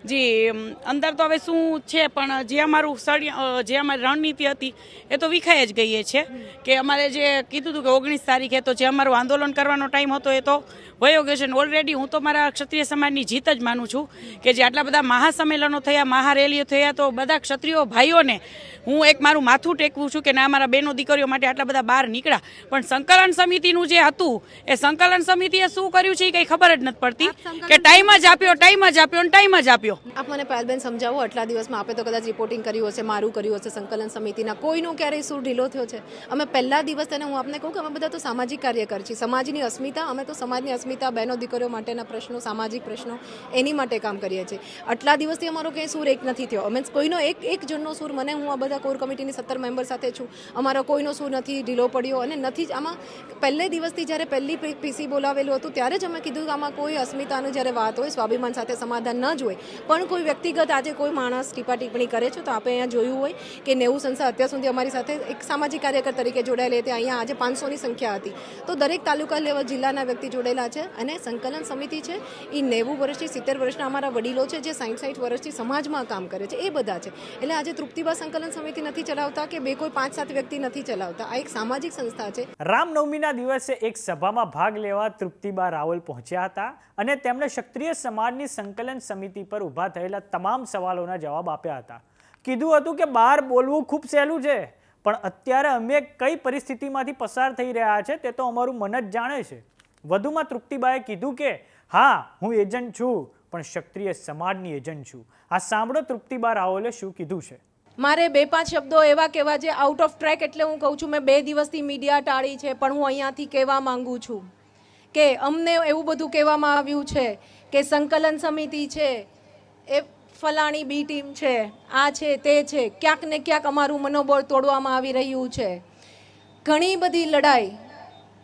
જી અંદર તો હવે શું છે, પણ જે અમારું જે અમારી રણનીતિ હતી એ તો વિખાઈ જ ગઈ છે કે અમારે જે કીધું હતું કે 19 તારીખે તો જે અમારું આંદોલન કરવાનો ટાઈમ હતો એ તો વયો ગયો છે. ઓલરેડી હું તો મારા ક્ષત્રિય સમાજની જીત જ માનું છું કે જે આટલા બધા મહાસંમેલનો થયા, મહારેલીઓ થયા, તો બધા ક્ષત્રિયો ભાઈઓને હું એક મારું માથું ટેકવું છું કે ના, અમારા બેનો દીકરીઓ માટે આટલા બધા બહાર નીકળ્યા. પણ સંકલન સમિતિનું જે હતું એ સંકલન સમિતિએ શું કર્યું છે એ કંઈ ખબર જ નથી પડતી કે ટાઈમ જ આપ્યો અને ટાઈમ જ આપ્યો. આપ મને પાયલબેન સમજાવો, આટલા દિવસમાં આપે તો કદાચ રિપોર્ટિંગ કર્યું હશે, મારું કર્યું હશે, સંકલન સમિતિના કોઈનું ક્યારેય સૂર ઢીલો થયો છે? અમે પહેલા દિવસ તેને હું આપને કહું કે અમે બધા તો સામાજિક કાર્યકર છીએ. સમાજની અસ્મિતા, અમે તો સમાજની અસ્મિતા, બહેનો દીકરીઓ માટેના પ્રશ્નો, સામાજિક પ્રશ્નો, એની માટે કામ કરીએ છીએ. આટલા દિવસથી અમારો ક્યાંય સૂર એક નથી થયો. અમે કોઈનો એક જણનો સૂર, મને, હું આ બધા કોર કમિટીની 17 મેમ્બર સાથે છું, અમારો કોઈનો સૂર નથી ઢીલો પડ્યો અને નથી જ. આમાં પહેલે દિવસથી જ્યારે પહેલી પીસી બોલાવેલું હતું ત્યારે જ અમે કીધું કે આમાં કોઈ અસ્મિતાનું જ્યારે વાત હોય, સ્વાભિમાન સાથે સમાધાન ન જ હોય, પણ કોઈ વ્યક્તિગત આજે કોઈ માણસ ટીપા ટિપ્પણી કરે છે. તો આપણે અહીંયા જોયું હોય કે 90 સંસ્થા અત્યાર સુધી અમારી સાથે એક સામાજિક કાર્યકર તરીકે જોડાયેલી હતી. અહીંયા આજે 500ની સંખ્યા હતી. તો દરેક તાલુકા લેવલ જિલ્લાના વ્યક્તિ જોડેલા છે અને સંકલન સમિતિ છે એ 90 વર્ષથી 70 વર્ષના અમારા વડીલો છે જે 60 વર્ષથી સમાજમાં કામ કરે છે, એ બધા છે. એટલે આજે તૃપ્તિબા સંકલન સમિતિ નથી ચલાવતા કે બે કોઈ 5-7 વ્યક્તિ નથી ચલાવતા. આ એક સામાજિક સંસ્થા છે. રામનવમીના દિવસે એક સભામાં ભાગ લેવા તૃપ્તિબા રાવલ પહોંચ્યા હતા અને તેમણે ક્ષત્રિય સમાજની સંકલન સમિતિ પર ઊભા થયેલા તમામ સવાલોના જવાબ આપ્યા હતા. કીધું હતું કે બહાર બોલવું ખૂબ સહેલું છે, પણ અત્યારે અમે કઈ પરિસ્થિતિમાંથી પસાર થઈ રહ્યા છે તે તો અમારું મન જ જાણે છે. વધુમાં તૃપ્તિબાએ કીધું કે હા, હું એજન્ટ છું, પણ ક્ષત્રિય સમાજની એજન્ટ છું. આ સાંભળો તૃપ્તિબા રાવલે શું કીધું છે. મારે 2-5 શબ્દો એવા કહેવા જે આઉટ ઓફ ટ્રેક, એટલે હું કહું છું, મેં 2 દિવસથી મીડિયા ટાળી છે, પણ હું અહીંયાથી કહેવા માંગુ છું કે અમને એવું બધું કહેવામાં આવ્યું છે કે સંકલન સમિતિ છે એ ફલાણી બી ટીમ છે, આ છે, તે છે. ક્યાંક ને ક્યાંક અમારું મનોબળ તોડવામાં આવી રહ્યું છે. ઘણી બધી લડાઈ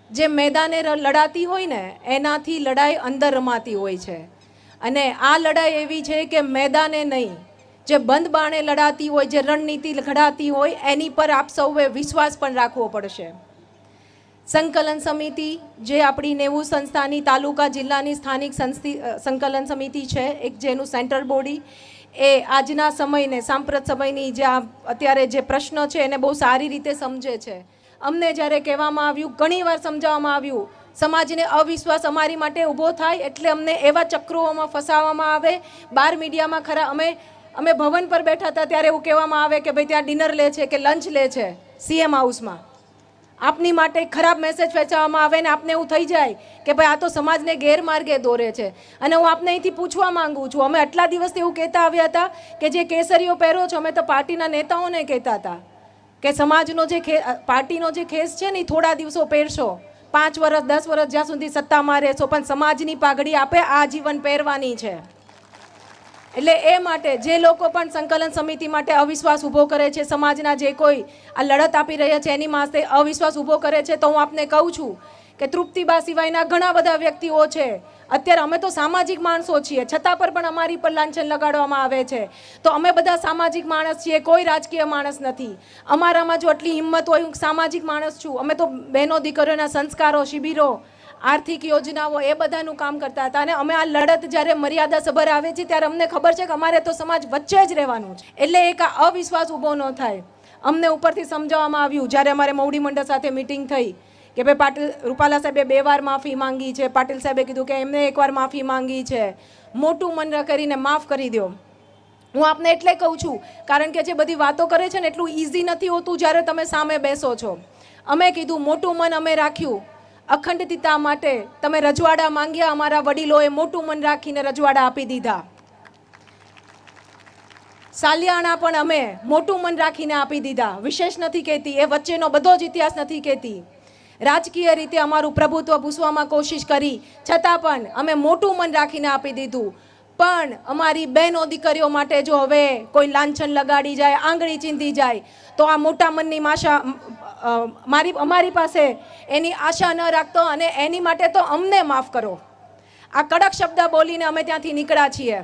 જે મેદાને લડાતી હોય ને એનાથી લડાઈ અંદર રમાતી હોય છે, અને આ લડાઈ એવી છે કે મેદાને નહીં, જે બંધ બાણે લડાતી હોય, જે રણનીતિ ઘડાતી હોય, એની પર આપ સૌએ વિશ્વાસ પણ રાખવો પડશે. સંકલન સમિતિ જે આપણી 90 સંસ્થાની તાલુકા જિલ્લાની સ્થાનિક સંકલન સમિતિ છે, એક જેનું સેન્ટ્રલ બોડી, એ આજના સમયને, સાંપ્રત સમયની જે અત્યારે જે પ્રશ્નો છે એને બહુ સારી રીતે સમજે છે. અમને જ્યારે કહેવામાં આવ્યું, ઘણીવાર સમજાવવામાં આવ્યું, સમાજને અવિશ્વાસ અમારી માટે ઊભો થાય એટલે અમને એવા ચક્રોમાં ફસાવવામાં આવે. બહાર મીડિયામાં ખરા અમે ભવન પર બેઠા હતા ત્યારે એવું કહેવામાં આવે કે ભાઈ ત્યાં ડિનર લે છે કે લંચ લે છે સીએમ હાઉસમાં. આપની માટે ખરાબ મેસેજ ફેંચવામાં આવે ને આપને એવું થઈ જાય કે ભાઈ આ તો સમાજને ગેરમાર્ગે દોરે છે. અને હું આપને અહીંથી પૂછવા માંગુ છું, અમે આટલા દિવસથી એવું કહેતા આવ્યા હતા કે જે કેસરીઓ પહેરો છો, અમે તો પાર્ટીના નેતાઓને કહેતા હતા કે સમાજનો જે પાર્ટીનો જે ખેસ છે ને થોડા દિવસો પહેરશો, 5 વર્ષ 10 વર્ષ જ્યાં સુધી સત્તામાં રહેશો, પણ સમાજની પાઘડી આપે આજીવન પહેરવાની છે. એટલે એ માટે જે લોકો પણ સંકલન સમિતિ માટે અવિશ્વાસ ઊભો કરે છે, સમાજના જે કોઈ આ લડત આપી રહ્યા છે એની માથે અવિશ્વાસ ઊભો કરે છે, તો હું આપને કહું છું કે તૃપ્તિબા સિવાયના ઘણા બધા વ્યક્તિઓ છે. અત્યારે અમે તો સામાજિક માણસો છીએ, છતાં પણ અમારી પર લાંછન લગાડવામાં આવે છે. તો અમે બધા સામાજિક માણસ છીએ, કોઈ રાજકીય માણસ નથી. અમારામાં જો આટલી હિંમત હોય, હું સામાજિક માણસ છું. અમે તો બહેનો દીકરીઓના સંસ્કારો, શિબિરો, આર્થિક યોજનાઓ, એ બધાનું કામ કરતા હતા. અને અમે આ લડત જ્યારે મર્યાદા સભર આવે છે ત્યારે અમને ખબર છે કે અમારે તો સમાજ વચ્ચે જ રહેવાનું છે. એટલે એક આ અવિશ્વાસ ઊભો ન થાય. અમને ઉપરથી સમજાવવામાં આવ્યું જ્યારે અમારે મવડી મંડળ સાથે મિટિંગ થઈ કે ભાઈ પાટીલ રૂપાલા સાહેબે 2 વાર માફી માંગી છે, પાટીલ સાહેબે કીધું કે એમને 1 વાર માફી માંગી છે, મોટું મન કરીને માફ કરી દો. હું આપને એટલે કહું છું કારણ કે જે બધી વાતો કરે છે ને એટલું ઇઝી નથી હોતું જ્યારે તમે સામે બેસો છો. અમે કીધું મોટું મન અમે રાખ્યું, અખંડિતતા માટે તમે રજવાડા માંગ્યા, અમારા વડીલોએ મોટું મન રાખીને રજવાડા આપી દીધા. સાલિયાણા પણ અમે મોટું મન રાખીને આપી દીધા. વિશેષ નથી કહેતી, એ વચ્ચેનો બધો જ ઇતિહાસ નથી કહેતી. રાજકીય રીતે અમારું પ્રભુત્વ ભૂસવામાં કોશિશ કરી, છતાં પણ અમે મોટું મન રાખીને આપી દીધું. પણ અમારી બહેનો દીકરીઓ માટે જો હવે કોઈ લાંછન લગાડી જાય, આંગળી ચીંધી જાય, તો આ મોટા મનની અમારી પાસે એની આશા ન રાખતો, અને એની માટે તો અમને માફ કરો. આ કડક શબ્દ બોલીને અમે ત્યાંથી નીકળ્યા છીએ.